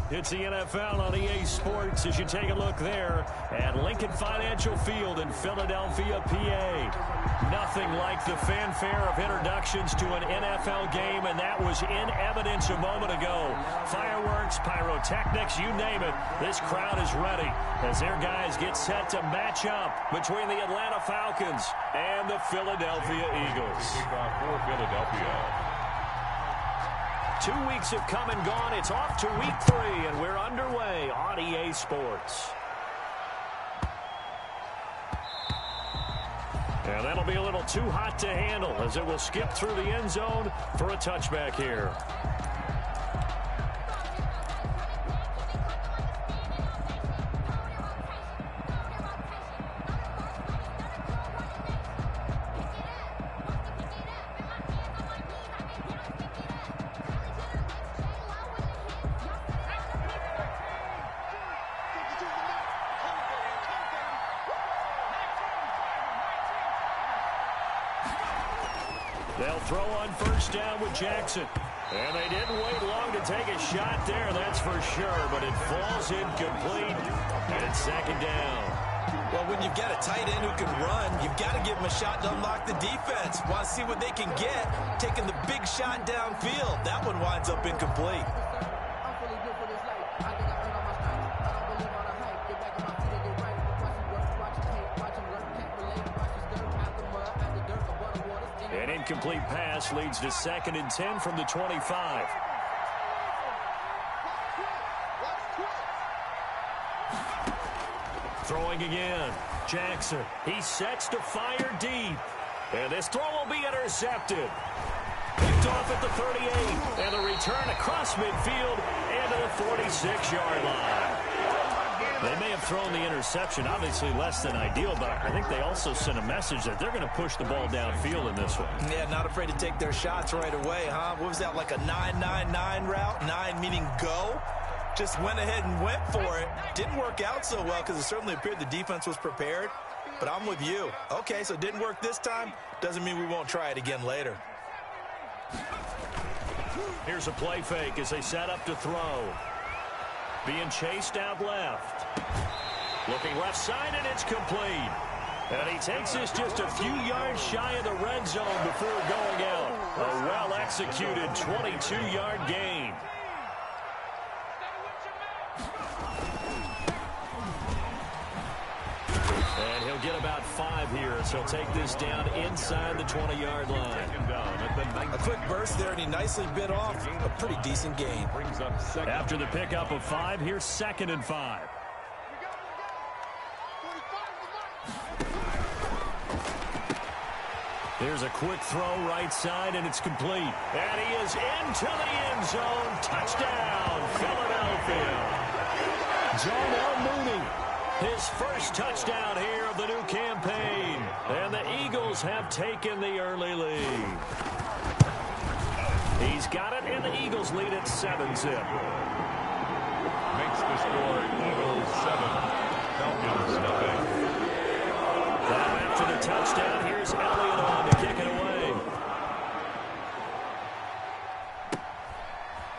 It's the NFL on EA Sports as you take a look there at Lincoln Financial Field in Philadelphia, PA. Nothing like the fanfare of introductions to an NFL game, and that was in evidence a moment ago. Fireworks, pyrotechnics, you name it. This crowd is ready as their guys get set to match up between the Atlanta Falcons and the Philadelphia Eagles. Kickoff for Philadelphia. 2 weeks have come and gone. It's off to week 3, and we're underway on EA Sports. And that'll be a little too hot to handle as it will skip through the end zone for a touchback here. They'll throw on first down with Jackson. And they didn't wait long to take a shot there, that's for sure. But it falls incomplete, and it's second down. Well, when you've got a tight end who can run, you've got to give him a shot to unlock the defense. Want to see what they can get, taking the big shot downfield. That one winds up incomplete. An incomplete pass leads to 2nd and 10 from the 25. Throwing again. Jackson. He sets to fire deep. And this throw will be intercepted. Picked off at the 38. And a return across midfield and to the 46-yard line. They may have thrown the interception, obviously less than ideal, but I think they also sent a message that they're going to push the ball downfield in this one. Yeah, not afraid to take their shots right away, huh? What was that, like a 9-9-9 route? 9 meaning go? Just went ahead and went for it. Didn't work out so well because it certainly appeared the defense was prepared. But I'm with you. Okay, so it didn't work this time. Doesn't mean we won't try it again later. Here's a play fake as they set up to throw. Being chased out left. Looking left side, and it's complete. And he takes this just a few yards shy of the red zone before going out. A well-executed 22-yard gain. And he'll get about 5 here, so he'll take this down inside the 20-yard line. A quick burst there, and he nicely bit off a pretty decent gain. After the pickup of 5, here's 2nd and 5. Here's a quick throw right side, and it's complete. And he is into the end zone. Touchdown, Philadelphia. John L. Mooney, his first touchdown here of the new campaign. And the Eagles have taken the early lead. He's got it, and the Eagles lead at 7-zip. Makes the score Eagles 7, Falcons nothing. Now after the touchdown, here's Elliott on to kick it away.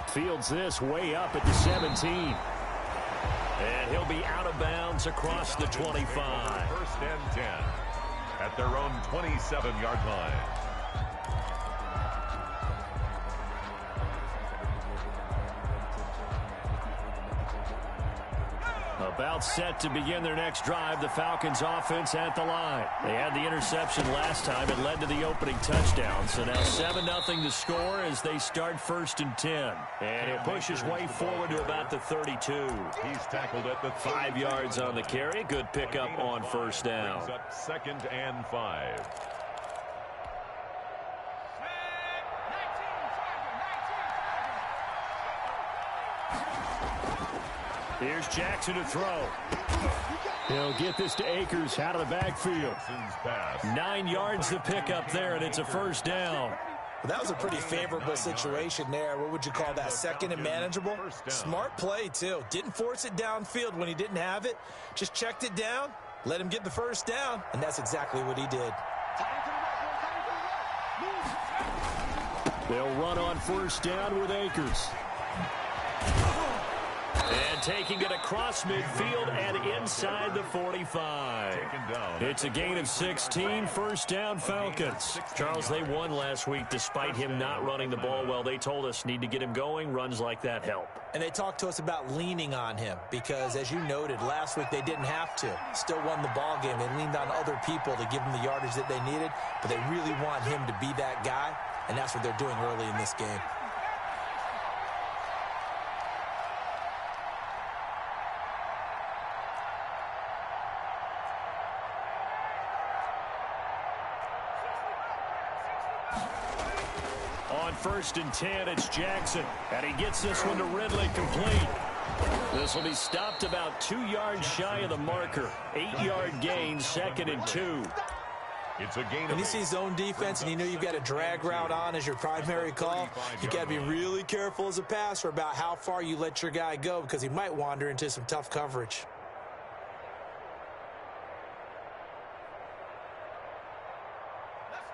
Fields this way up at the 17. And he'll be out of bounds across the 25. 1st and 10 at their own 27-yard line. About set to begin their next drive, the Falcons offense at the line. They had the interception last time. It led to the opening touchdown. So now 7-0 to score as they start 1st and 10. And he'll push his way forward to about the 32. He's tackled at the 5 yards on the carry. Good pickup on first down. Brings up 2nd and 5. Here's Jackson to throw. He'll get this to Akers out of the backfield. 9 yards to pick up there, and it's a first down. Well, that was a pretty favorable situation there. What would you call that? 2nd and manageable? Smart play, too. Didn't force it downfield when he didn't have it. Just checked it down, let him get the first down, and that's exactly what he did. They'll run on first down with Akers. And taking it across midfield and inside the 45. It's a gain of 16, first down Falcons. Charles, they won last week despite him not running the ball well. They told us need to get him going. Runs like that help. And they talked to us about leaning on him because, as you noted, last week they didn't have to. Still won the ball game. They leaned on other people to give them the yardage that they needed, but they really want him to be that guy, and that's what they're doing early in this game. On 1st and 10, it's Jackson, and he gets this one to Ridley complete. This will be stopped about 2 yards shy of the marker. 8-yard gain, 2nd and 2. It's a gain. When you see zone defense and you know you've got a drag route on as your primary call, you got to be really careful as a passer about how far you let your guy go because he might wander into some tough coverage.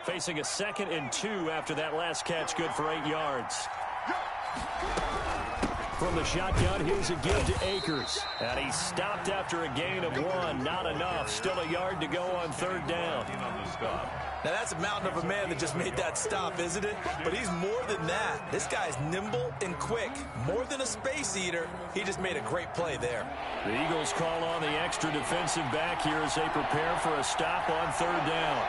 Facing a 2nd and 2 after that last catch, good for 8 yards. From the shotgun, here's a give to Akers. And he's stopped after a gain of 1. Not enough. Still a yard to go on 3rd down. Now, that's a mountain of a man that just made that stop, isn't it? But he's more than that. This guy's nimble and quick. More than a space eater. He just made a great play there. The Eagles call on the extra defensive back here as they prepare for a stop on 3rd down.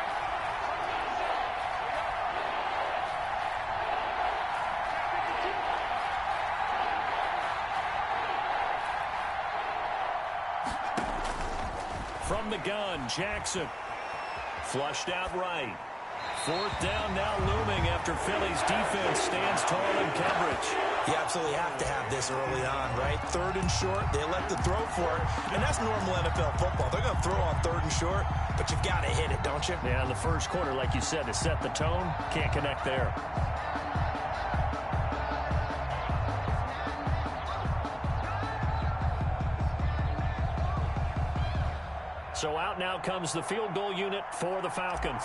From the gun, Jackson. Flushed out right. 4th down now looming after Philly's defense stands tall in coverage. You absolutely have to have this early on, right? 3rd and short, they elect to throw for it, and that's normal NFL football. They're going to throw on 3rd and short, but you've got to hit it, don't you? Yeah, in the first quarter, like you said, to set the tone, can't connect there. So out now comes the field goal unit for the Falcons.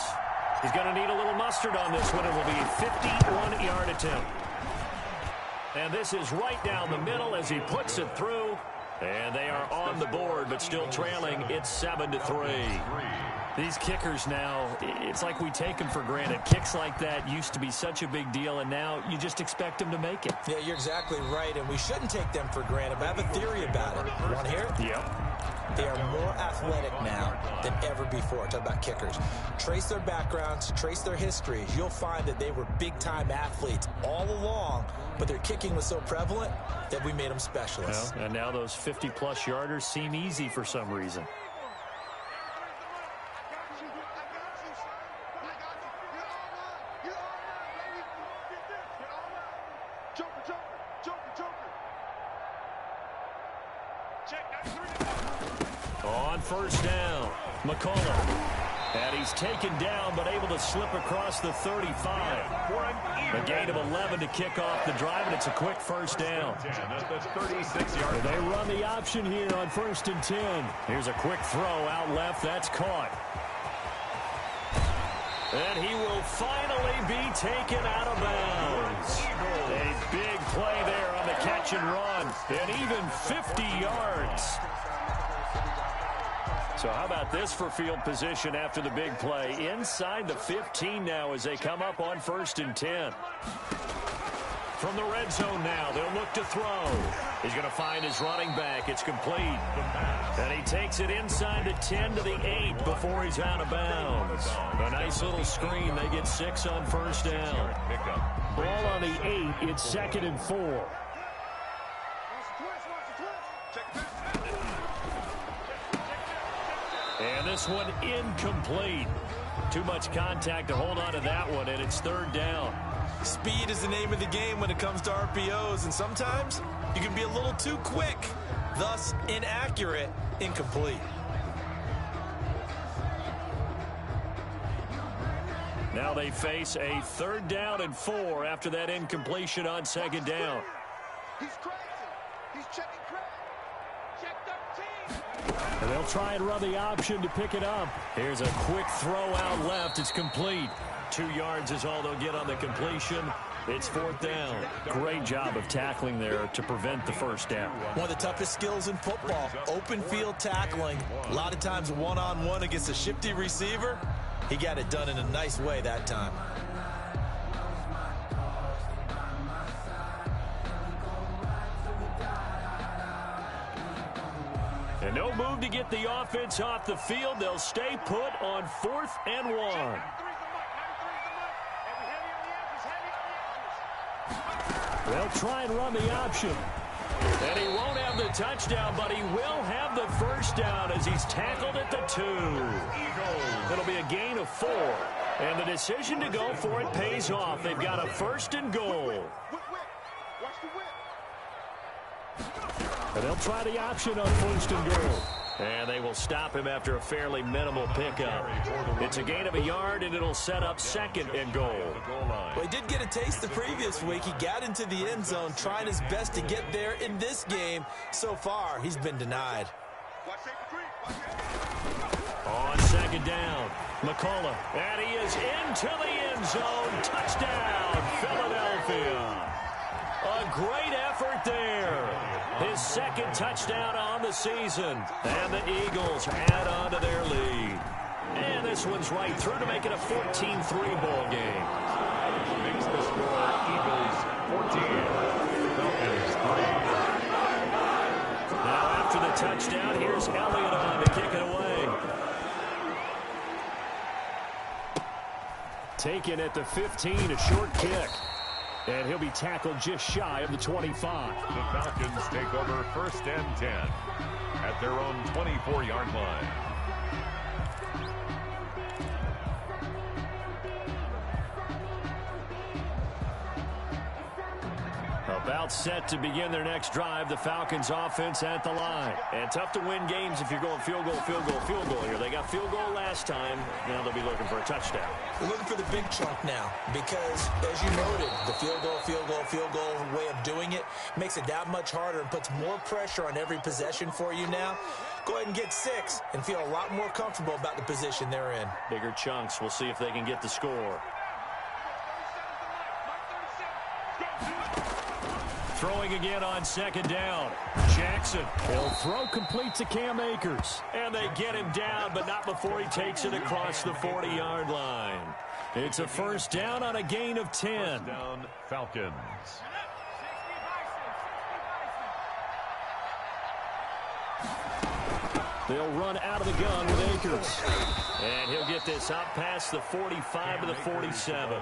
He's going to need a little mustard on this one. It will be a 51-yard attempt. And this is right down the middle as he puts it through. And they are on the board, but still trailing. It's 7-3. These kickers now, it's like we take them for granted. Kicks like that used to be such a big deal, and now you just expect them to make it. Yeah, you're exactly right, and we shouldn't take them for granted. But I have a theory about it. You want to hear it? Yep. They are more athletic now than ever before. Talk about kickers. Trace their backgrounds, trace their histories. You'll find that they were big-time athletes all along, but their kicking was so prevalent that we made them specialists. Well, and now those 50-plus yarders seem easy for some reason. On 1st down, McCullough. And he's taken down, but able to slip across the 35. A gain of 11 to kick off the drive, and it's a quick 1st down. And they run the option here on 1st and 10. Here's a quick throw out left. That's caught. And he will finally be taken out of bounds. A big play there on the catch and run. And even 50 yards. So how about this for field position after the big play? Inside the 15 now as they come up on 1st and 10. From the red zone now, they'll look to throw. He's going to find his running back. It's complete. And he takes it inside the 10 to the 8 before he's out of bounds. A nice little screen. They get 6 on 1st down. Ball on the 8. It's 2nd and 4. And this one incomplete. Too much contact to hold on to that one, and it's 3rd down. Speed is the name of the game when it comes to RPOs, and sometimes you can be a little too quick, thus inaccurate, incomplete. Now they face a 3rd down and 4 after that incompletion on 2nd down. He's crazy. He's checking crazy. Check 13. And they'll try and run the option to pick it up. Here's a quick throw out left. It's complete. 2 yards is all they'll get on the completion. It's fourth down. Great job of tackling there to prevent the first down. One of the toughest skills in football, open field tackling. A lot of times one-on-one against a shifty receiver. He got it done in a nice way that time. And no move to get the offense off the field. They'll stay put on 4th and 1. They'll try and run the option. And he won't have the touchdown, but he will have the first down as he's tackled at the 2. It'll be a gain of 4. And the decision to go for it pays off. They've got a 1st and goal. And they'll try the option on 1st and goal. And they will stop him after a fairly minimal pickup. It's a gain of a yard, and it'll set up 2nd and goal. Well, he did get a taste the previous week. He got into the end zone, trying his best to get there in this game. So far, he's been denied. On 2nd down, McCullough. And he is into the end zone. Touchdown, Philadelphia. A great effort there. His 2nd touchdown on the season. And the Eagles add on to their lead. And this one's right through to make it a 14-3 ball game. Makes the score Eagles 14, Falcons 3. Now after the touchdown, here's Elliott on to kick it away. Taken at the 15, a short kick. And he'll be tackled just shy of the 25. The Falcons take over 1st and 10 at their own 24-yard line. About set to begin their next drive. The Falcons offense at the line. And tough to win games if you're going field goal, field goal, field goal here. They got field goal last time. Now they'll be looking for a touchdown. We're looking for the big chunk now because, as you noted, the field goal way of doing it makes it that much harder and puts more pressure on every possession for you now. Go ahead and get 6 and feel a lot more comfortable about the position they're in. Bigger chunks. We'll see if they can get the score. Throwing again on 2nd down. Jackson. He'll throw complete to Cam Akers. And they get him down, but not before he takes it across the 40-yard line. It's a 1st down on a gain of 10. 1st down, Falcons. They'll run out of the gun with Akers. And he'll get this out past the 45 to the 47.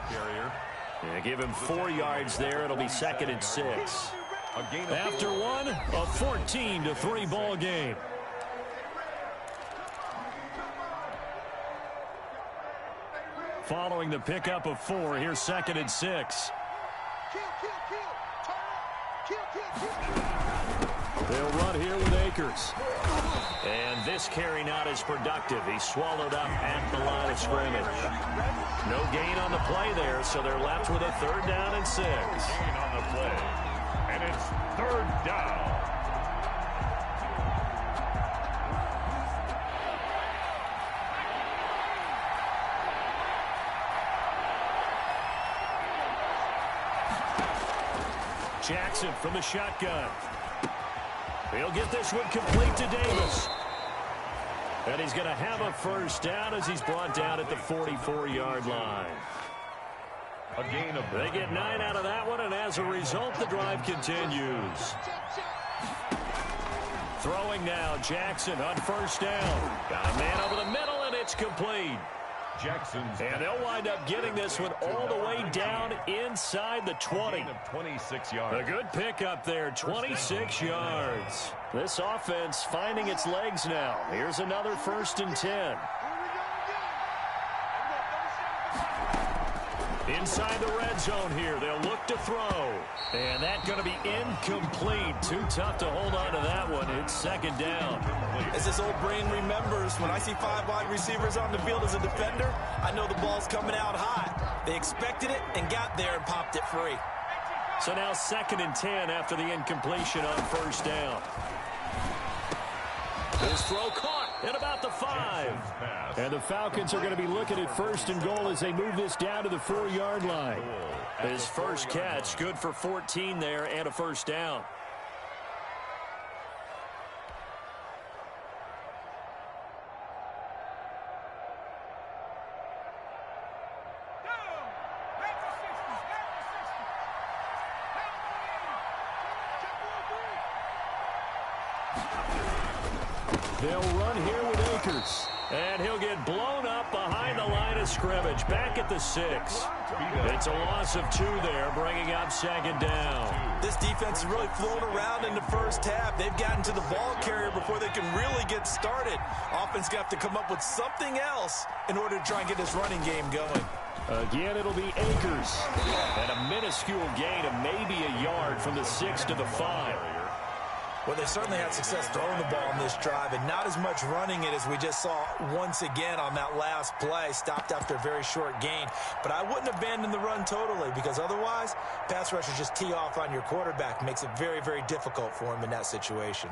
Yeah, give him 4 yards there. It'll be 2nd and 6. After one, a 14-3 ball game. Following the pickup of 4, here's 2nd and 6. They'll run here with Akers. And this carry not as productive. He's swallowed up at the line of scrimmage. No gain on the play there, so they're left with a 3rd down and 6. Gain on the play. And it's 3rd down. Jackson from the shotgun. He'll get this one complete to Davis. And he's going to have a 1st down as he's brought down at the 44-yard line. A gain of They get 9 out of that one, and as a result, the drive continues. Throwing now, Jackson on 1st down. Got a man over the middle, and it's complete. Jackson's. And they'll wind up getting this one all the way down inside the 20. Gain of 26 yards. A good pickup there, 26 yards. This offense finding its legs now. Here's another 1st and 10. Inside the red zone here, they'll look to throw. And that's going to be incomplete. Too tough to hold on to that one. It's 2nd down. As this old brain remembers, when I see 5 wide receivers on the field as a defender, I know the ball's coming out hot. They expected it and got there and popped it free. So now 2nd and 10 after the incompletion on 1st down. His throw caught. at about the 5. And the Falcons are going to be looking at 1st and goal as they move this down to the 4-yard line. His first catch, good for 14 there and a first down. They'll run here with Akers. And he'll get blown up behind the line of scrimmage. Back at the 6. It's a loss of 2 there, bringing up 2nd down. This defense is really flown around in the first half. They've gotten to the ball carrier before they can really get started. Offense got to come up with something else in order to try and get this running game going. Again, it'll be Akers. And a minuscule gain of maybe a yard from the 6 to the 5. Well, they certainly had success throwing the ball in this drive, and not as much running it as we just saw once again on that last play. Stopped after a very short gain. But I wouldn't abandon the run totally, because otherwise, pass rushers just tee off on your quarterback. Makes it very, very difficult for him in that situation.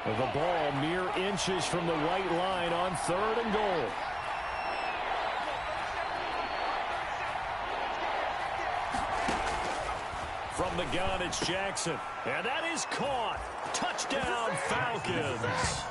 The ball mere inches from the white line on 3rd and goal. From the gun, it's Jackson. And that is caught. Touchdown, Falcons.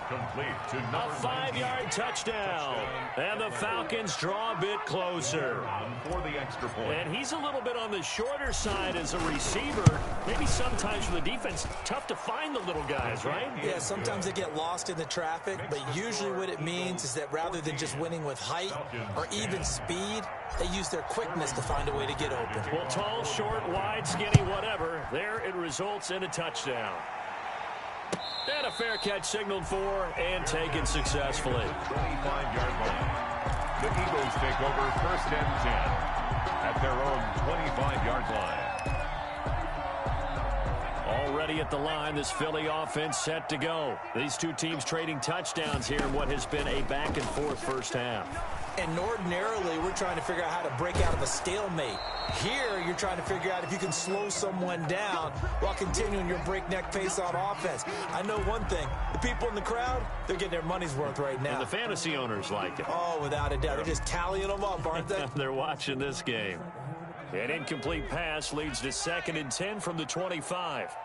Complete to A 5-yard touchdown. And the Falcons draw a bit closer. for the extra point. And he's a little bit on the shorter side as a receiver. Maybe sometimes for the defense, tough to find the little guys, right? Yeah, sometimes they get lost in the traffic, but usually what it means is that rather than just winning with height or even speed, they use their quickness to find a way to get open. Well, tall, short, wide, skinny, whatever. There it results in a touchdown. And a fair catch signaled for and taken successfully. 25-yard line. The Eagles take over 1st and 10 at their own 25-yard line. Already at the line, this Philly offense set to go. These two teams trading touchdowns here in what has been a back-and-forth first half. And ordinarily, we're trying to figure out how to break out of a stalemate. Here, you're trying to figure out if you can slow someone down while continuing your breakneck pace on offense. I know one thing. The people in the crowd, they're getting their money's worth right now. And the fantasy owners like it. Oh, without a doubt. They're just tallying them up, aren't they? They're watching this game. An incomplete pass leads to 2nd and 10 from the 25.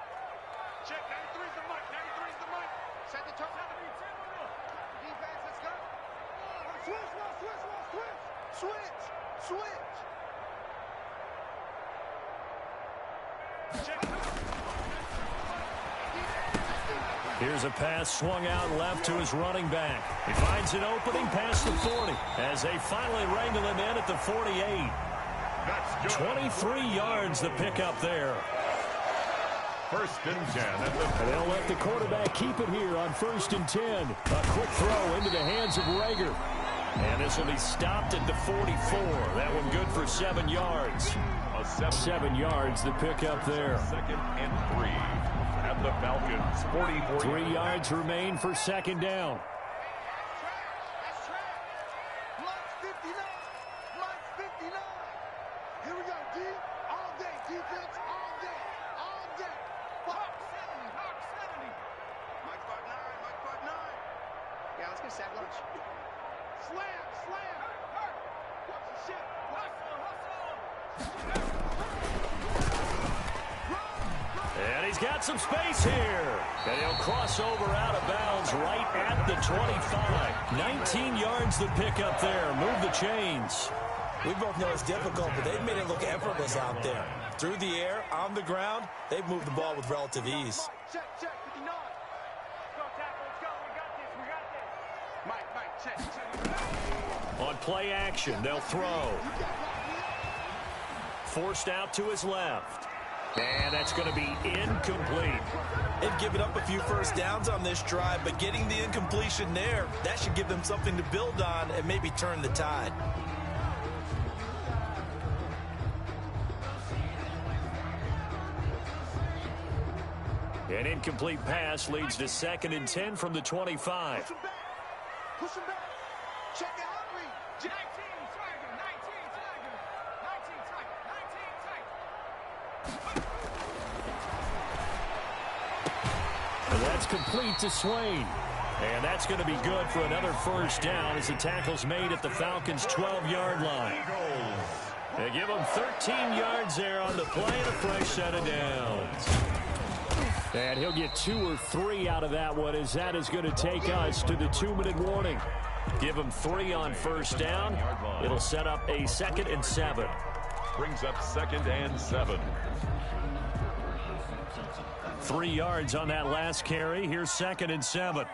Check, 93 is the mic, 93 is the mic. Set the top. Defense, let's go. Switch. Check. Here's a pass swung out left to his running back. He finds an opening past the 40 as they finally wrangle him in at the 48. 23 yards the pickup there. 1st and 10 at the And they'll let the quarterback keep it here on 1st and 10. A quick throw into the hands of Rager. And this will be stopped at the 44. That one good for 7 yards. 7 yards the pickup there. 2nd and 3 at the Falcons 44. 3 yards remain for 2nd down. That's trash. Line's 59. Line's 59. Here we go, D. All day. Defense, all day. All day. Hawk 70. Hawk 70. Mike Buck 9. Mike Buck 9. Yeah, let's get sack lunch. Slam. Hurt. Watch the shit. Hustle. And he's got some space here. And he'll cross over out of bounds right at the 25. 19 yards the pickup there. Move the chains. We both know it's difficult, but they've made it look effortless out there. Through the air, on the ground, they've moved the ball with relative ease. Check, 59. Let's go, tackle. Let's go. We got this. Mike, check. On play action, they'll throw. Forced out to his left. And that's going to be incomplete. They've given up a few first downs on this drive, but getting the incompletion there, that should give them something to build on and maybe turn the tide. An incomplete pass leads to 2nd and 10 from the 25. Push him back. Check it out, Reed. 19 tiger. 19 tiger. 19 tiger. 19 tiger. That's complete to Swain. And that's going to be good for another first down as the tackle's made at the Falcons' 12-yard line. They give them 13 yards there on the play and a fresh set of downs. And he'll get 2 or 3 out of that one as that is going to take us to the 2-minute warning. Give them 3 on first down. It'll set up a 2nd and 7. Brings up 2nd and 7. 3 yards on that last carry. Here's 2nd and 7.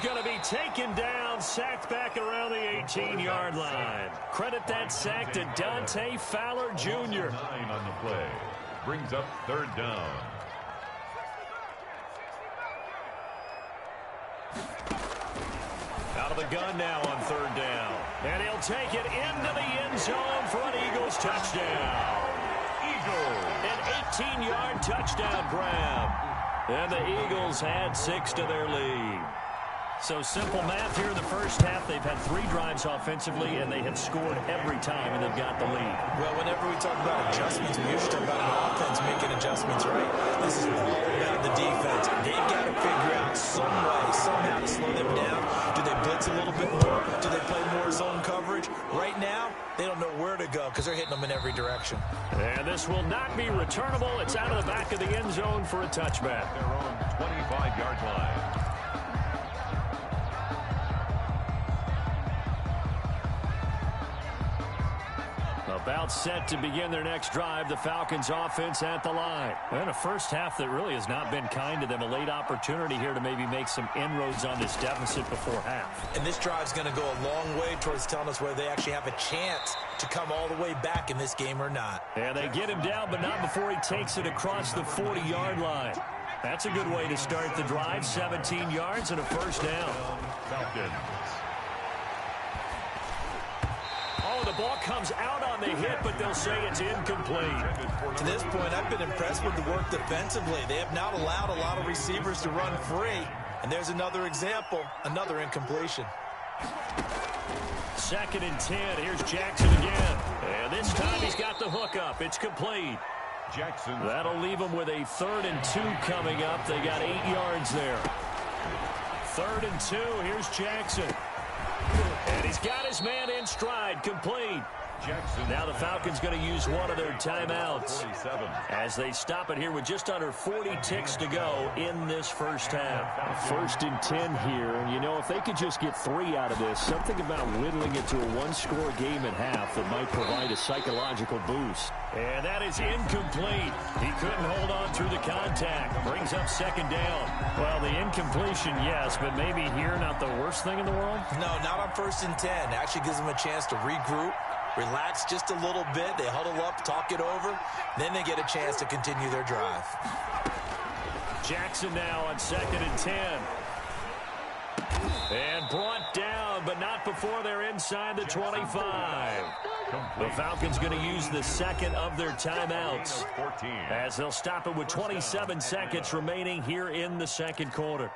Going to be taken down, sacked back around the 18-yard line. Credit that sack to Dante Fowler Jr. 9 on the play. Brings up 3rd down. Out of the gun now on 3rd down. And he'll take it into the end zone for an Eagles touchdown. Eagles. An 18-yard touchdown grab. And the Eagles add 6 to their lead. So simple math here in the first half. They've had 3 drives offensively, and they have scored every time, and they've got the lead. Well, whenever we talk about adjustments, we usually talk about an offense making adjustments, right? This is all about the defense. They've got to figure out some way, somehow to slow them down. Do they blitz a little bit more? Do they play more zone coverage? Right now, they don't know where to go because they're hitting them in every direction. And this will not be returnable. It's out of the back of the end zone for a touchback. Their own 25-yard line. About set to begin their next drive, the Falcons offense at the line. And a first half that really has not been kind to them. A late opportunity here to maybe make some inroads on this deficit before half. And this drive's going to go a long way towards telling us whether they actually have a chance to come all the way back in this game or not. And they get him down, but not before he takes it across the 40-yard line. That's a good way to start the drive. 17 yards and a first down. Falcons. Oh, the ball comes out on the hit, but they'll say it's incomplete. To this point, I've been impressed with the work defensively. They have not allowed a lot of receivers to run free. And there's another example, another incompletion. 2nd and 10. Here's Jackson again. And this time he's got the hook up. It's complete. Jackson. That'll leave them with a 3rd and 2 coming up. They got 8 yards there. 3rd and 2. Here's Jackson. And he's got his man in stride, complete. Jackson. Now the Falcons going to use one of their timeouts 47. as they stop it here with just under 40 ticks to go in this first half. 1st and 10 here, and you know, if they could just get 3 out of this, something about whittling it to a 1-score game at half that might provide a psychological boost. And that is incomplete. He couldn't hold on through the contact. Brings up 2nd down. Well, the incompletion, yes, but maybe here not the worst thing in the world? No, not on 1st and 10. Actually gives them a chance to regroup, relax just a little bit. They huddle up, talk it over. Then they get a chance to continue their drive. Jackson now on 2nd and 10. And brought down, but not before they're inside the 25. The Falcons going to use the 2nd of their timeouts as they'll stop it with 27 seconds remaining here in the 2nd quarter.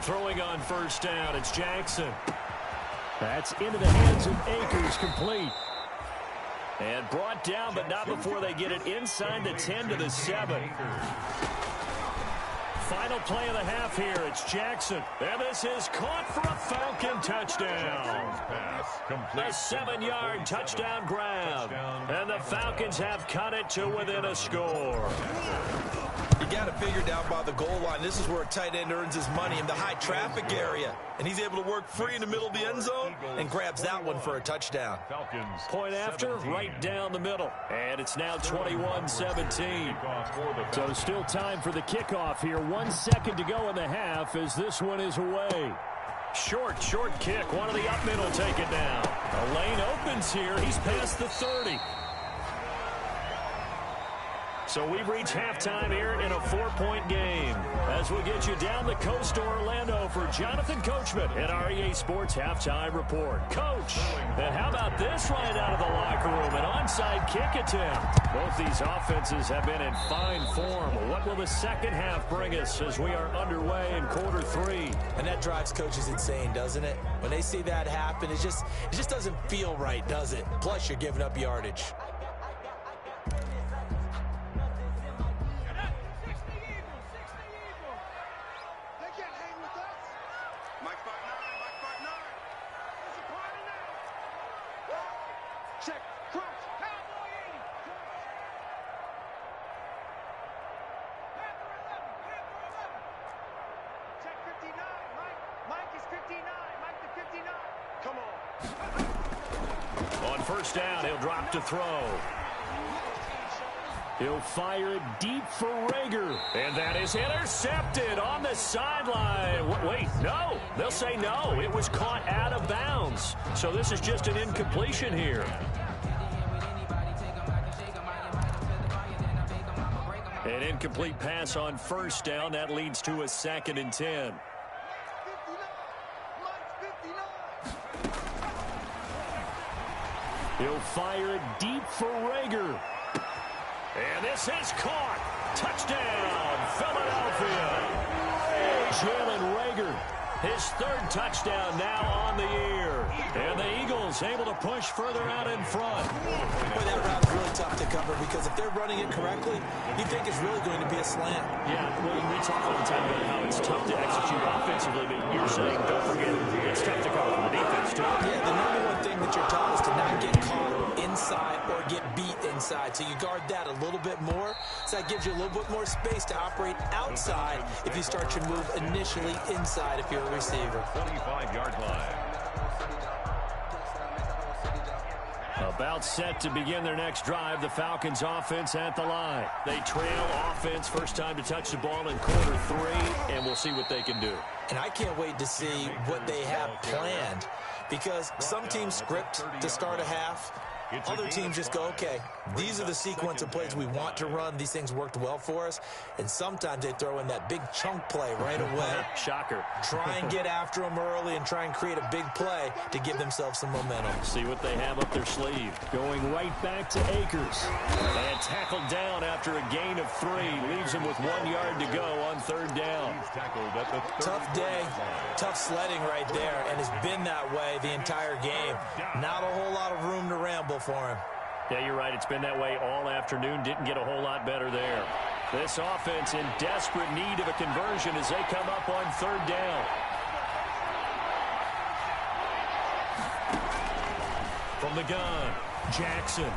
Throwing on 1st down, it's Jackson. That's into the hands of Akers, complete. And brought down, but not before they get it inside the 10 to the 7. Final play of the half here, it's Jackson. And this is caught for a Falcon touchdown. A 7-yard touchdown grab. And the Falcons have cut it to within a score. You got to figure down by the goal line. This is where a tight end earns his money in the high traffic area. And he's able to work free in the middle of the end zone and grabs that one for a touchdown. Falcons. Point after, right down the middle. And it's now 21-17. So still time for the kickoff here. 1 second to go in the half as this one is away. Short kick. One of the up middle take it down. A lane opens here. He's past the 30. So we've reached halftime here in a 4-point game. As we get you down the coast to Orlando for Jonathan Coachman at our EA Sports Halftime Report. Coach, and how about this right out of the locker room? An onside kick attempt. Both these offenses have been in fine form. What will the second half bring us as we are underway in quarter 3? And that drives coaches insane, doesn't it? When they see that happen, it just doesn't feel right, does it? Plus, you're giving up yardage. Check, cross, cowboy 80. Check 59, Mike. Mike is 59. Mike the 59. Come on. On first down, he'll drop to throw. He'll fire it deep for Rager. And that is intercepted on the sideline. Wait, no. They'll say no. It was caught out of bounds. So this is just an incompletion here. An incomplete pass on first down. That leads to a 2nd and 10. He'll fire it deep for Rager. And this is caught. Touchdown, Philadelphia. Jalen Rager, his 3rd touchdown now on the year. And the Eagles able to push further out in front. Boy, that route is really tough to cover because if they're running it correctly, you think it's really going to be a slant. Yeah, well, we talk all the time about how it's tough to execute offensively, but you're saying, don't forget, it's tough to cover from the defense, too. Yeah, the number one thing that you're taught is to not get caught inside or get beat inside. So you guard that a little bit more. So that gives you a little bit more space to operate outside if you start your move initially inside if you're a receiver. 25-yard line. About set to begin their next drive, the Falcons offense at the line. They trail offense, first time to touch the ball in quarter 3, and we'll see what they can do. And I can't wait to see what they have planned because some teams script to start a half. Other teams just go, okay, these are the sequence of plays we want to run. These things worked well for us. And sometimes they throw in that big chunk play right away. Shocker. Try and get after them early and try and create a big play to give themselves some momentum. See what they have up their sleeve. Going right back to Akers. And tackled down after a gain of 3. Leaves him with 1 yard to go on 3rd down. He's tackled at the Tough day, tough sledding right there, and it's been that way the entire game. Not a whole lot of room to ramble for him. Yeah, you're right. It's been that way all afternoon. Didn't get a whole lot better there. This offense in desperate need of a conversion as they come up on 3rd down. From the gun, Jackson.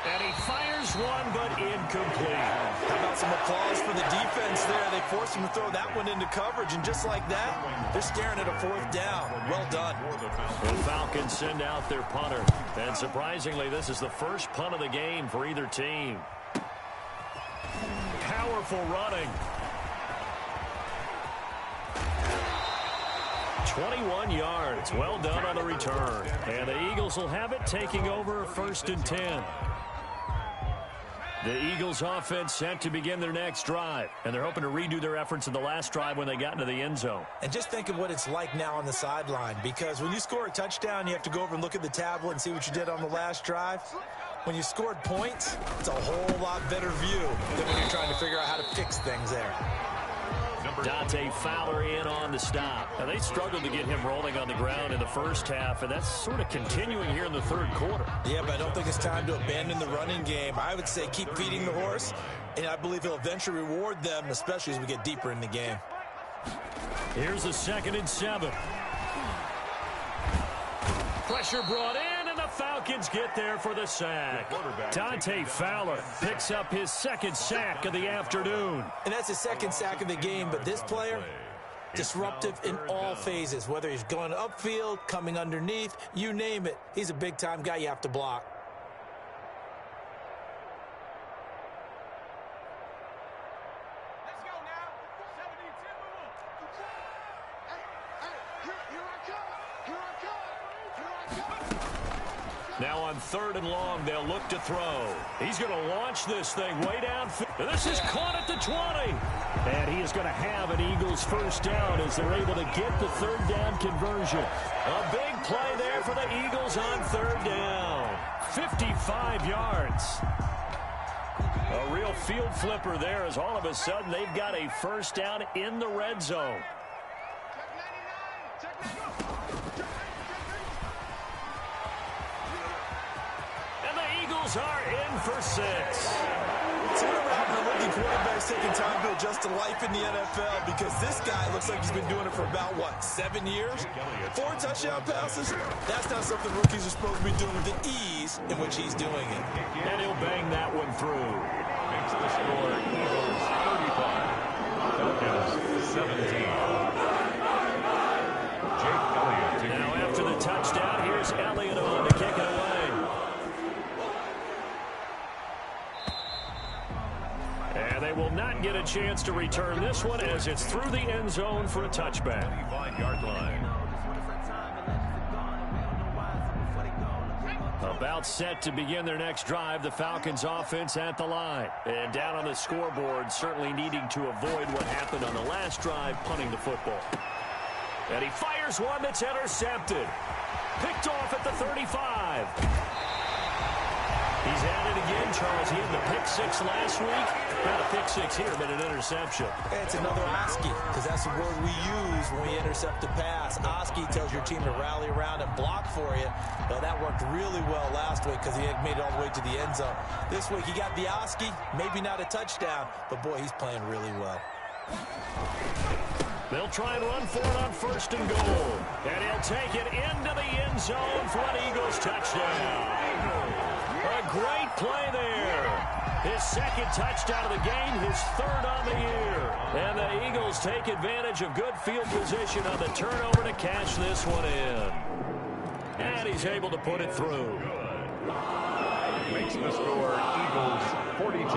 And he fires one, but incomplete. How about some applause for the defense there? They forced him to throw that one into coverage, and just like that, they're staring at a 4th down. Well done. The Falcons send out their punter. And surprisingly, this is the first punt of the game for either team. Powerful running. 21 yards. Well done on the return. And the Eagles will have it, taking over 1st and 10. The Eagles offense set to begin their next drive, and they're hoping to redo their efforts in the last drive when they got into the end zone. And just think of what it's like now on the sideline, because when you score a touchdown, you have to go over and look at the tablet and see what you did on the last drive. When you scored points, it's a whole lot better view than when you're trying to figure out how to fix things there. Dante Fowler in on the stop. Now, they struggled to get him rolling on the ground in the first half, and that's sort of continuing here in the 3rd quarter. Yeah, but I don't think it's time to abandon the running game. I would say keep feeding the horse, and I believe he'll eventually reward them, especially as we get deeper in the game. Here's a 2nd and 7. Pressure brought in, and the Falcons get there for the sack. Dante Fowler picks up his 2nd sack of the afternoon. And that's his 2nd sack of the game, but this player, disruptive in all phases, whether he's going upfield, coming underneath, you name it. He's a big-time guy you have to block. Now on 3rd and long, they'll look to throw. He's going to launch this thing way down. This is caught at the 20. And he is going to have an Eagles first down as they're able to get the 3rd down conversion. A big play there for the Eagles on 3rd down. 55 yards. A real field flipper there as all of a sudden they've got a first down in the red zone. Are in for 6. So whatever happened to rookie quarterbacks taking time to adjust to life in the NFL, because this guy looks like he's been doing it for about, 7 years? 4 touchdown passes? That's not something rookies are supposed to be doing with the ease in which he's doing it. And he'll bang that one through. Makes the score Eagles 35, Falcons 17. Jake Elliott. Now after the touchdown, here's Elliott on to kick it away. And they will not get a chance to return this one as it's through the end zone for a touchback. 25-yard line. About set to begin their next drive, the Falcons offense at the line. And down on the scoreboard, certainly needing to avoid what happened on the last drive, punting the football. And he fires one that's intercepted. Picked off at the 35. He's at it again, Charles. He had the pick 6 last week. Not a pick 6 here, but an interception. It's another Oski, because that's the word we use when we intercept a pass. Oski tells your team to rally around and block for you. Well, that worked really well last week because he had made it all the way to the end zone. This week he got the Oski, maybe not a touchdown, but boy, he's playing really well. They'll try and run for it on 1st and goal. And he'll take it into the end zone for an Eagles touchdown. A great play there. His 2nd touchdown of the game, his 3rd on the year. And the Eagles take advantage of good field position on the turnover to cash this one in. And he's able to put it through. Makes the score Eagles 42,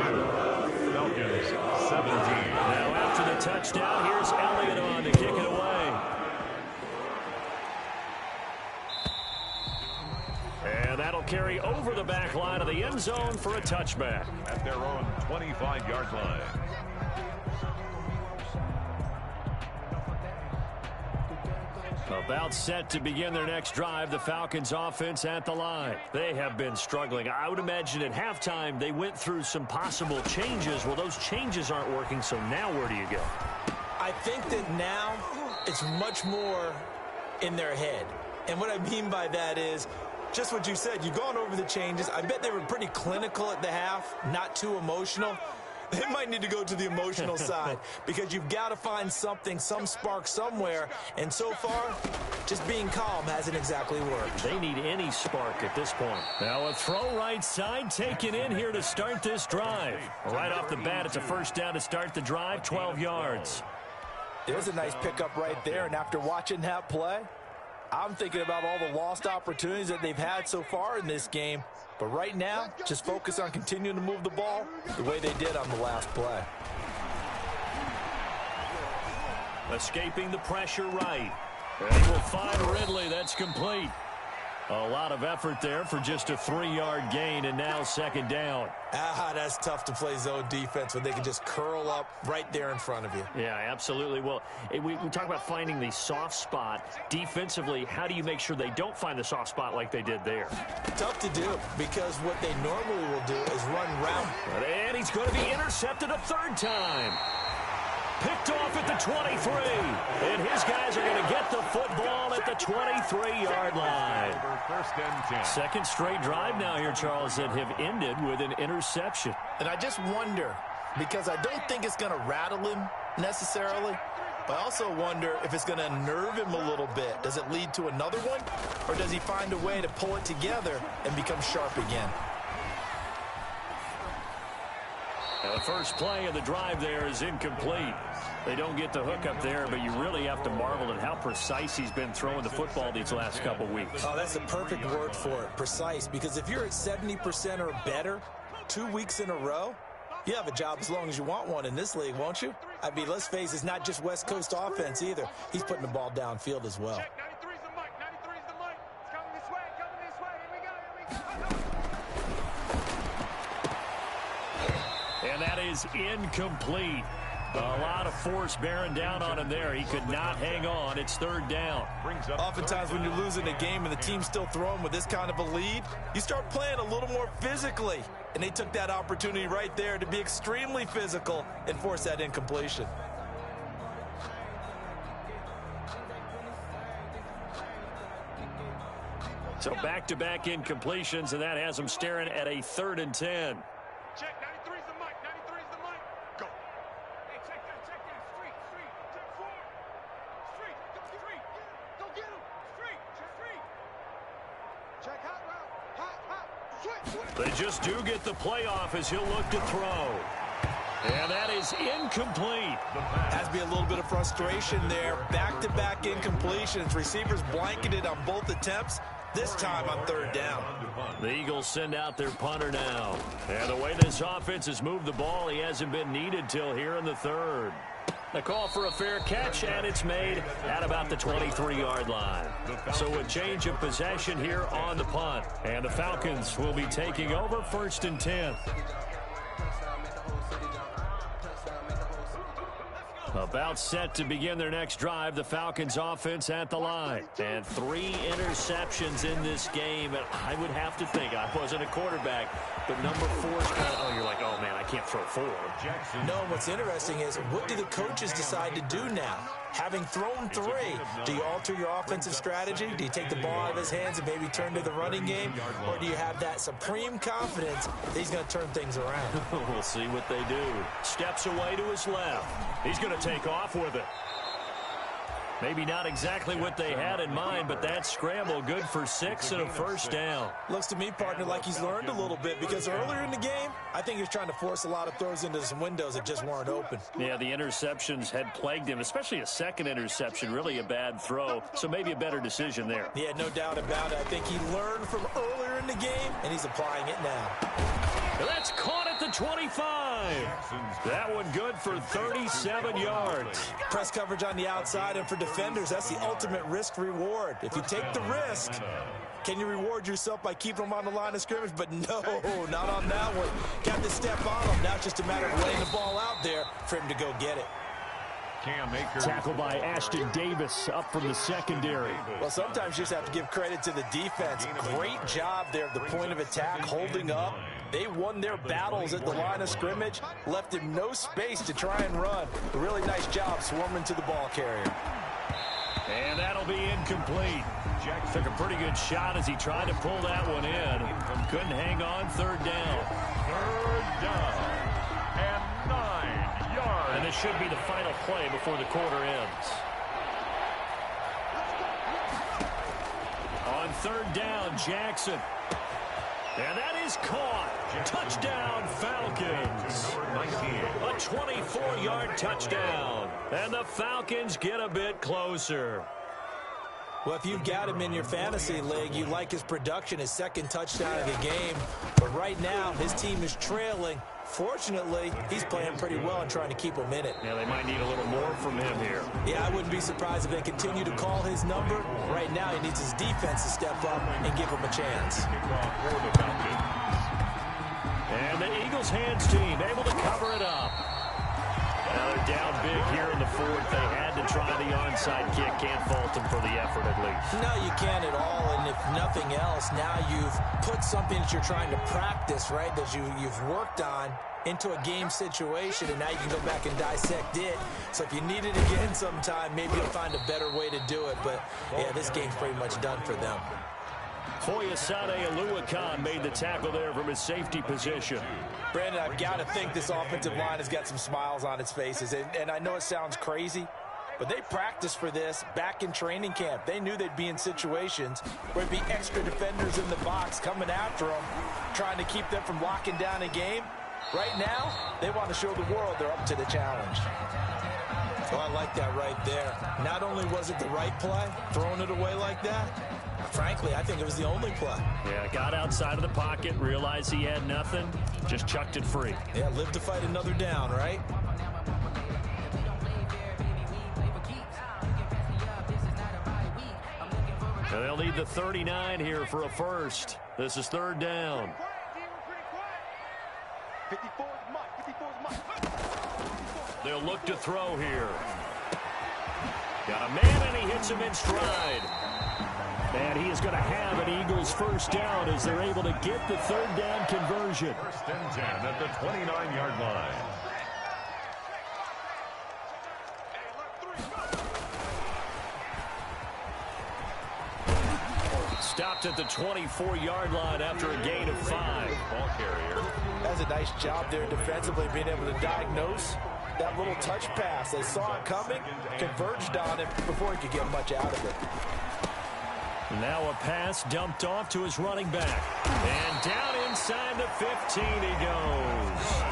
Falcons 17. Now after the touchdown, here's Elliott on to kick it away. And that'll carry over the back line of the end zone for a touchback. At their own 25-yard line. About set to begin their next drive, the Falcons offense at the line. They have been struggling. I would imagine at halftime they went through some possible changes. Well, those changes aren't working, so now where do you go? I think that now it's much more in their head. And what I mean by that is just what you said. You've gone over the changes. I bet they were pretty clinical at the half, not too emotional. They might need to go to the emotional side because you've got to find something, some spark somewhere. And so far, just being calm hasn't exactly worked. They need any spark at this point. Now a throw right side taken in here to start this drive. Right off the bat, it's a first down to start the drive, 12 yards. There's a nice pickup right there. And after watching that play, I'm thinking about all the lost opportunities that they've had so far in this game. But right now, just focus on continuing to move the ball the way they did on the last play. Escaping the pressure right. And he will find Ridley. That's complete. A lot of effort there for just a 3-yard gain, and now 2nd down. That's tough to play zone defense when they can just curl up right there in front of you. Yeah, absolutely. Well, we talk about finding the soft spot. Defensively, how do you make sure they don't find the soft spot like they did there? Tough to do because what they normally will do is run round. And he's going to be intercepted a 3rd time. Picked off at the 23. And his guys are going to get the football at the 23-yard line. First and 10. 2nd straight drive now here, Charles, that have ended with an interception. And I just wonder, because I don't think it's going to rattle him necessarily, but I also wonder if it's going to unnerve him a little bit. Does it lead to another one? Or does he find a way to pull it together and become sharp again? Now the first play of the drive there is incomplete. They don't get the hook up there, but you really have to marvel at how precise he's been throwing the football these last couple weeks. Oh, that's the perfect word for it, precise. Because if you're at 70% or better 2 weeks in a row, you have a job as long as you want one in this league, won't you? I mean, let's face it, it's not just West Coast offense either. He's putting the ball downfield as well. Check, 93's the mic, 93's the mic. It's coming this way, here we go. And that is incomplete. A lot of force bearing down on him there. He could not hang on. It's third down. Oftentimes when you're losing a game and the team's still throwing with this kind of a lead, you start playing a little more physically. And they took that opportunity right there to be extremely physical and force that incompletion. So back-to-back incompletions, and that has them staring at a 3rd and 10. Check, 93's the mic, 93's the mic. Go. Hey, check that, street, check 4. Street, go get him. Street. Check hot route, hot, They just do get the playoff as he'll look to throw. And that is incomplete. Has to be a little bit of frustration there. Back-to-back incompletions. Receivers blanketed on both attempts. This time on 3rd down. The Eagles send out their punter now. And the way this offense has moved the ball, he hasn't been needed till here in the 3rd. The call for a fair catch, and it's made at about the 23-yard line. So a change of possession here on the punt. And the Falcons will be taking over 1st and 10. About set to begin their next drive, the Falcons offense at the line. And 3 interceptions in this game. And I would have to think, I wasn't a quarterback, but number 4 is kind of, oh, you're like, oh, man, I can't throw 4. No, what's interesting is, what do the coaches decide to do now? Having thrown 3, do you alter your offensive strategy? Do you take the ball out of his hands and maybe turn to the running game? Or do you have that supreme confidence that he's going to turn things around? We'll see what they do. Steps away to his left. He's going to take off with it. Maybe not exactly what they had in mind, but that scramble good for 6 and a 1st down. Looks to me, partner, like he's learned a little bit, because earlier in the game, I think he was trying to force a lot of throws into some windows that just weren't open. Yeah, the interceptions had plagued him, especially a second interception, really a bad throw, so maybe a better decision there. Yeah, no doubt about it. I think he learned from earlier in the game, and he's applying it now. That's caught at the 25. That one good for 37 yards. Press coverage on the outside, and for defenders, that's the ultimate risk-reward. If you take the risk, can you reward yourself by keeping them on the line of scrimmage? But no, not on that one. Got to step on them. Now it's just a matter of laying the ball out there for him to go get it. Tackle by Ashton Davis up from the secondary. Well, sometimes you just have to give credit to the defense. Great job there at the point of attack, holding up. They won their battles at the line of scrimmage, left him no space to try and run. A really nice job swarming to the ball carrier. And that'll be incomplete. Jack took a pretty good shot as he tried to pull that one in. Couldn't hang on. 3rd down. 3rd down. And 9 yards. And this should be the final play before the quarter ends. On 3rd down, Jackson. And that is caught. Touchdown, Falcons. A 24-yard touchdown. And the Falcons get a bit closer. Well, if you've got him in your fantasy league, you like his production, his 2nd touchdown of the game. But right now, his team is trailing. Fortunately, he's playing pretty well and trying to keep him in it. Yeah, they might need a little more from him here. Yeah, I wouldn't be surprised if they continue to call his number. Right now, he needs his defense to step up and give him a chance. And the Eagles hands team able to cover it up. Now they're down big here in the 4th. They had to try the onside kick. Can't fault them for the effort at least. No, you can't at all. And if nothing else, now you've put something that you're trying to practice, right, that you've worked on into a game situation, and now you can go back and dissect it. So if you need it again sometime, maybe you'll find a better way to do it. But, yeah, this game's pretty much done for them. Foyesade Aluakan made the tackle there from his safety position. Brandon, I've got to think this offensive line has got some smiles on its faces. And I know it sounds crazy, but they practiced for this back in training camp. They knew they'd be in situations where there'd be extra defenders in the box coming after them, trying to keep them from locking down a game. Right now, they want to show the world they're up to the challenge. Oh, I like that right there. Not only was it the right play, throwing it away like that, frankly, I think it was the only play. Yeah, got outside of the pocket, realized he had nothing, just chucked it free. Yeah, live to fight another down, right? And they'll need the 39 here for a first. This is 3rd down. They'll look to throw here. Got a man, and he hits him in stride. And he is going to have an Eagles first down as they're able to get the third down conversion. First and 10 at the 29-yard line. Stopped at the 24-yard line after a gain of 5. Ball carrier. That's a nice job there defensively, being able to diagnose that little touch pass. They saw it coming, converged on it before he could get much out of it. Now a pass dumped off to his running back. And down inside the 15 he goes.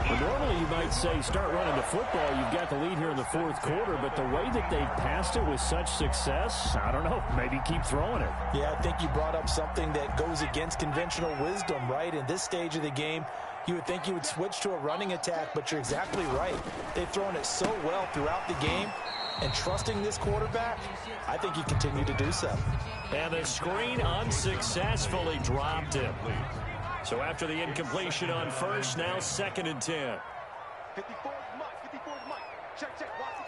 Well, normally you might say start running the football. You've got the lead here in the fourth quarter, but the way that they've passed it with such success, I don't know, maybe keep throwing it. Yeah, I think you brought up something that goes against conventional wisdom, right? In this stage of the game, you would think you would switch to a running attack, but you're exactly right. They've thrown it so well throughout the game, and trusting this quarterback, I think he continued to do so. And the screen unsuccessfully dropped him. So after the incompletion on first, now 2nd and 10. 54 is Mike. 54 is Mike. Check, check. Watch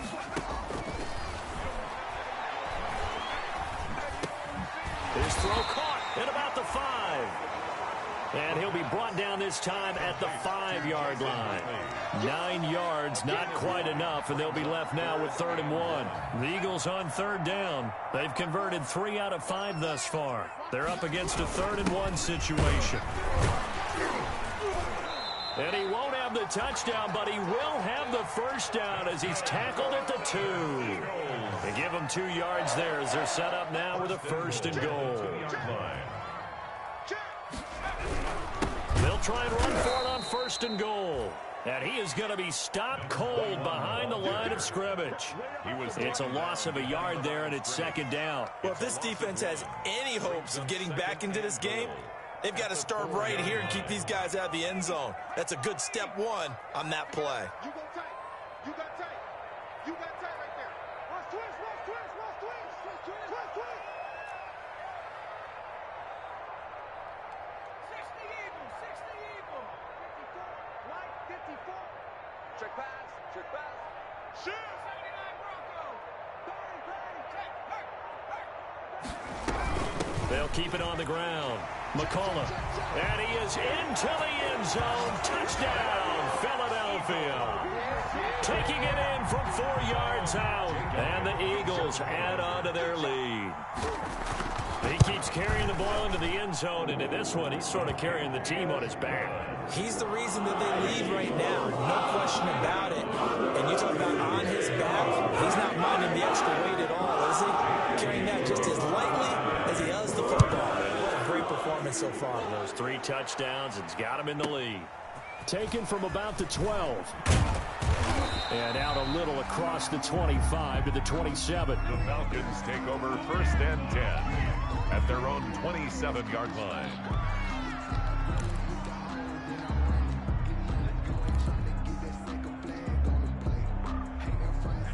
it. His throw caught at about the 5. And he'll be brought down this time at the 5-yard line. 9 yards, not quite enough, and they'll be left now with 3rd and 1. The Eagles on 3rd down. They've converted 3 out of 5 thus far. They're up against a 3rd and 1 situation. And he won't have the touchdown, but he will have the first down as he's tackled at the 2. They give him 2 yards there as they're set up now with a 1st and goal. They'll try and run for it on 1st and goal. And he is going to be stopped cold behind the line of scrimmage. It's a loss of a yard there, and it's 2nd down. Well, if this defense has any hopes of getting back into this game, they've got to start right here and keep these guys out of the end zone. That's a good step 1 on that play. You go tight. You got tight. You got tight right there. Let's twist, let's twist, let's twist. Twist, twist, twist, twist. 60 Eagle. 54, right, 54. Check pass, check pass. Shoot. 79 Broncos. Bang, bang, check, hurt. They'll keep it on the ground. McCullough. And he is into the end zone. Touchdown, Philadelphia. Taking it in from 4 yards out. And the Eagles add on to their lead. He keeps carrying the ball into the end zone, and in this one, he's sort of carrying the team on his back. He's the reason that they lead right now. No question about it. And you talk about on his back, he's not minding the extra weight at all, is he? Carrying that just as lightly as he does the football. What a great performance so far. Those 3 touchdowns, it's got him in the lead. Taken from about the 12. And out a little across the 25 to the 27. The Falcons take over 1st and 10 at their own 27-yard line.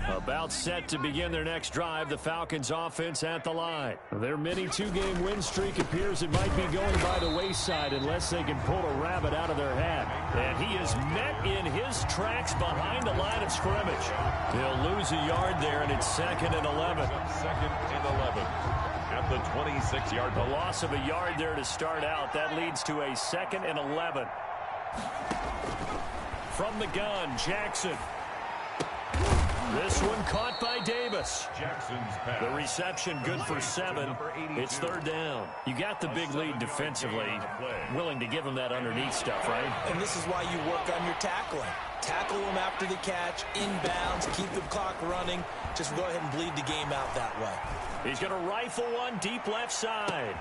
About set to begin their next drive, the Falcons offense at the line. Their mini 2-game win streak appears it might be going by the wayside unless they can pull a rabbit out of their hat. And he is met in his tracks behind the line of scrimmage. He'll lose a yard there, and it's 2nd and 11. 2nd and 11 at the 26-yard line. A loss of a yard there to start out. That leads to a 2nd and 11. From the gun, Jackson. This one caught by Davis. Jackson's pass. The reception good for 7. It's 3rd down. You got the big lead defensively. Willing to give him that underneath stuff, right? And this is why you work on your tackling. Tackle them after the catch, inbounds, keep the clock running. Just go ahead and bleed the game out that way. He's going to rifle one deep left side.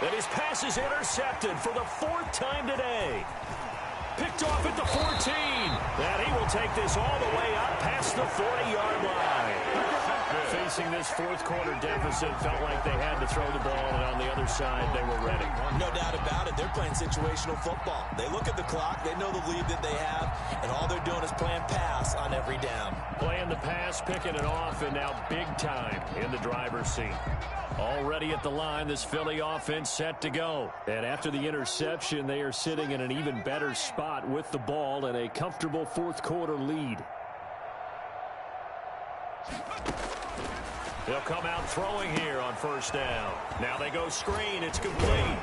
And his pass is intercepted for the 4th time today. Picked off at the 14. And he will take this all the way up past the 40-yard line. good. Facing this fourth quarter deficit, felt like they had to throw the ball, and on the other side, they were ready. No doubt about it. They're playing situational football. They look at the clock. They know the lead that they have, and all they're doing is playing pass on every down. Playing the pass, picking it off, and now big time in the driver's seat. Already at the line, this Philly offense set to go. And after the interception, they are sitting in an even better spot with the ball and a comfortable fourth quarter lead. They'll come out throwing here on first down. Now they go screen. It's complete.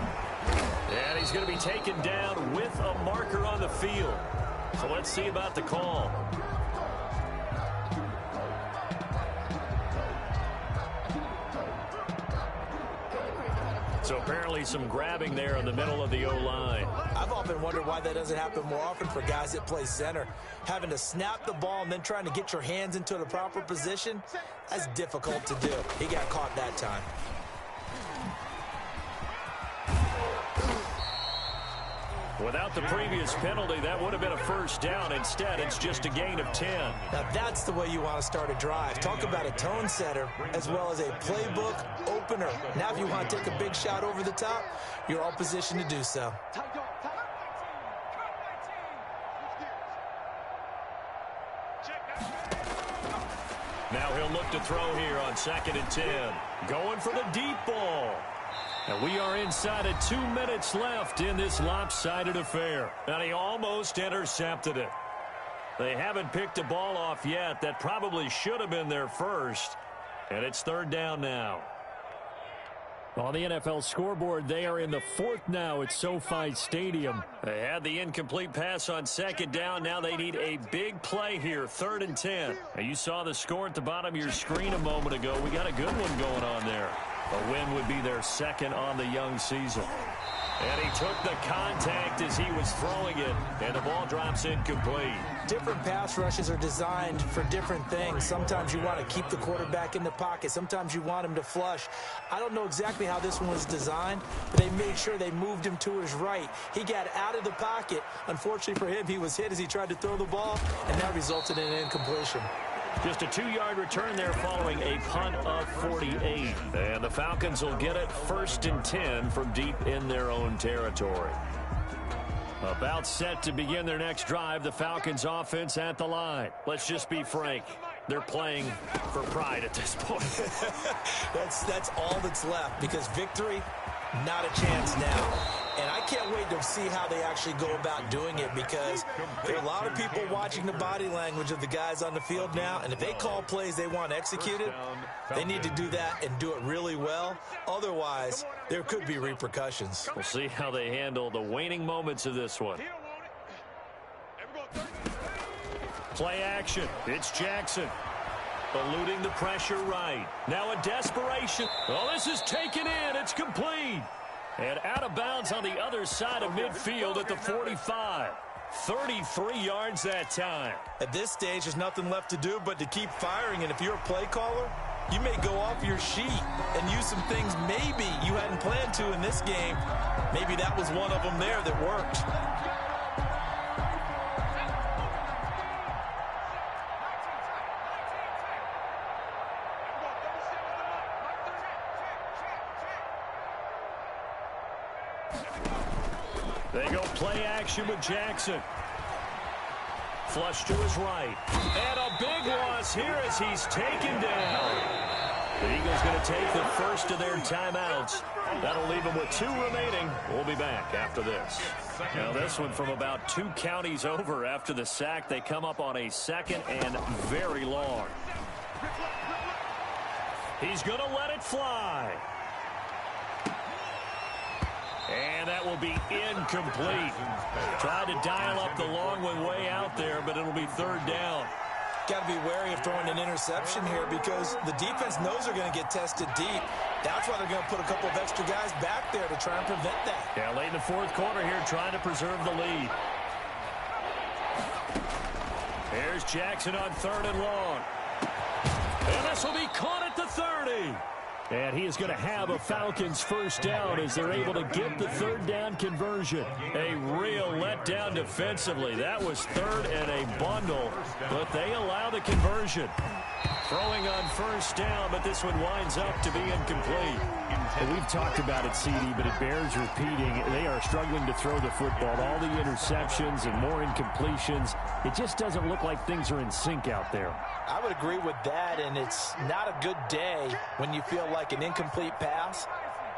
And he's going to be taken down with a marker on the field. So let's see about the call. So apparently some grabbing there in the middle of the O-line. I've often wondered why that doesn't happen more often for guys that play center. Having to snap the ball and then trying to get your hands into the proper position, that's difficult to do. He got caught that time. Without the previous penalty, that would have been a first down. Instead, it's just a gain of 10. Now, that's the way you want to start a drive. Talk about a tone setter as well as a playbook opener. Now, if you want to take a big shot over the top, you're all positioned to do so. Now he'll look to throw here on 2nd and 10. Going for the deep ball. And we are inside of 2 minutes left in this lopsided affair. And he almost intercepted it. They haven't picked a ball off yet. That probably should have been their first. And it's 3rd down now. On the NFL scoreboard, they are in the 4th now at SoFi Stadium. They had the incomplete pass on 2nd down. Now they need a big play here, 3rd and 10. Now you saw the score at the bottom of your screen a moment ago. We got a good one going on there. A win would be their 2nd on the young season. And he took the contact as he was throwing it, and the ball drops incomplete. Different pass rushes are designed for different things. Sometimes you want to keep the quarterback in the pocket. Sometimes you want him to flush. I don't know exactly how this one was designed, but they made sure they moved him to his right. He got out of the pocket. Unfortunately for him, he was hit as he tried to throw the ball, and that resulted in an incompletion. Just a 2-yard return there following a punt of 48. And the Falcons will get it 1st and 10 from deep in their own territory. About set to begin their next drive, the Falcons offense at the line. Let's just be frank. They're playing for pride at this point. That's all that's left because victory, not a chance now. And I can't wait to see how they actually go about doing it because there are a lot of people watching the body language of the guys on the field now. And if they call plays they want executed, they need to do that and do it really well. Otherwise, there could be repercussions. We'll see how they handle the waning moments of this one. Play action. It's Jackson. Eluding the pressure right. Now a desperation. Oh, this is taken in. It's complete. And out of bounds on the other side of midfield at the 45. 33 yards that time. At this stage, there's nothing left to do but to keep firing. And if you're a play caller, you may go off your sheet and use some things maybe you hadn't planned to in this game. Maybe that was one of them there that worked. They go play action with Jackson. Flush to his right. And a big loss here as he's taken down. The Eagles going to take the first of their timeouts. That'll leave them with 2 remaining. We'll be back after this. Now this one from about 2 counties over after the sack. They come up on a 2nd and very long. He's going to let it fly. And that will be incomplete. Tried to dial up the long one way out there, but it'll be 3rd down. Got to be wary of throwing an interception here because the defense knows they're going to get tested deep. That's why they're going to put a couple of extra guys back there to try and prevent that. Yeah, late in the 4th quarter here trying to preserve the lead. Here's Jackson on 3rd and long. And this will be caught at the 30. And he is going to have a Falcons first down as they're able to get the third down conversion. A real letdown defensively. That was third and a bundle, but they allow the conversion. Throwing on first down, but this one winds up to be incomplete. Well, we've talked about it, CD, but it bears repeating. They are struggling to throw the football. All the interceptions and more incompletions. It just doesn't look like things are in sync out there. I would agree with that, and it's not a good day when you feel like an incomplete pass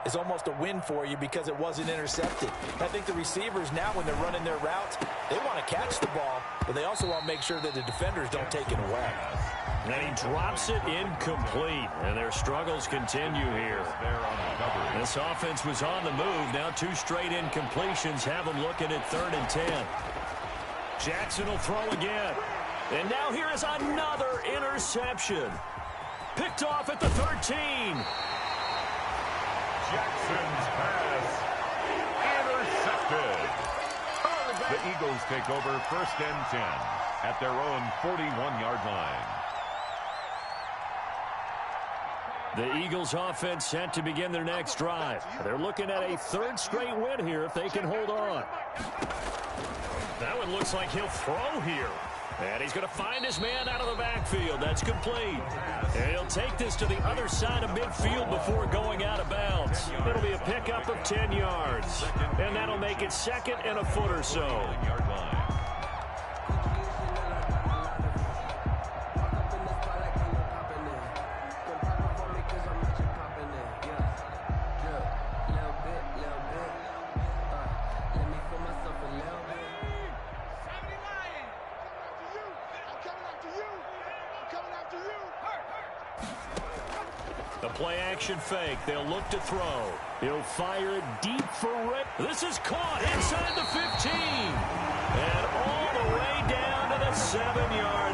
is almost a win for you because it wasn't intercepted. I think the receivers now, when they're running their routes, they want to catch the ball, but they also want to make sure that the defenders don't take it away. And he drops it incomplete, and their struggles continue here. This offense was on the move. Now 2 straight incompletions have them looking at 3rd and 10. Jackson will throw again. And now here is another interception. Picked off at the 13. Jackson's pass intercepted. The Eagles take over 1st and 10 at their own 41-yard line. The Eagles offense set to begin their next drive. They're looking at a 3rd straight win here if they can hold on. That one looks like he'll throw here. And he's going to find his man out of the backfield. That's complete. And he'll take this to the other side of midfield before going out of bounds. It'll be a pickup of 10 yards. And that'll make it 2nd and a foot or so. The play-action fake. They'll look to throw. He'll fire it deep for Rick. This is caught inside the 15. And all the way down to the 7-yard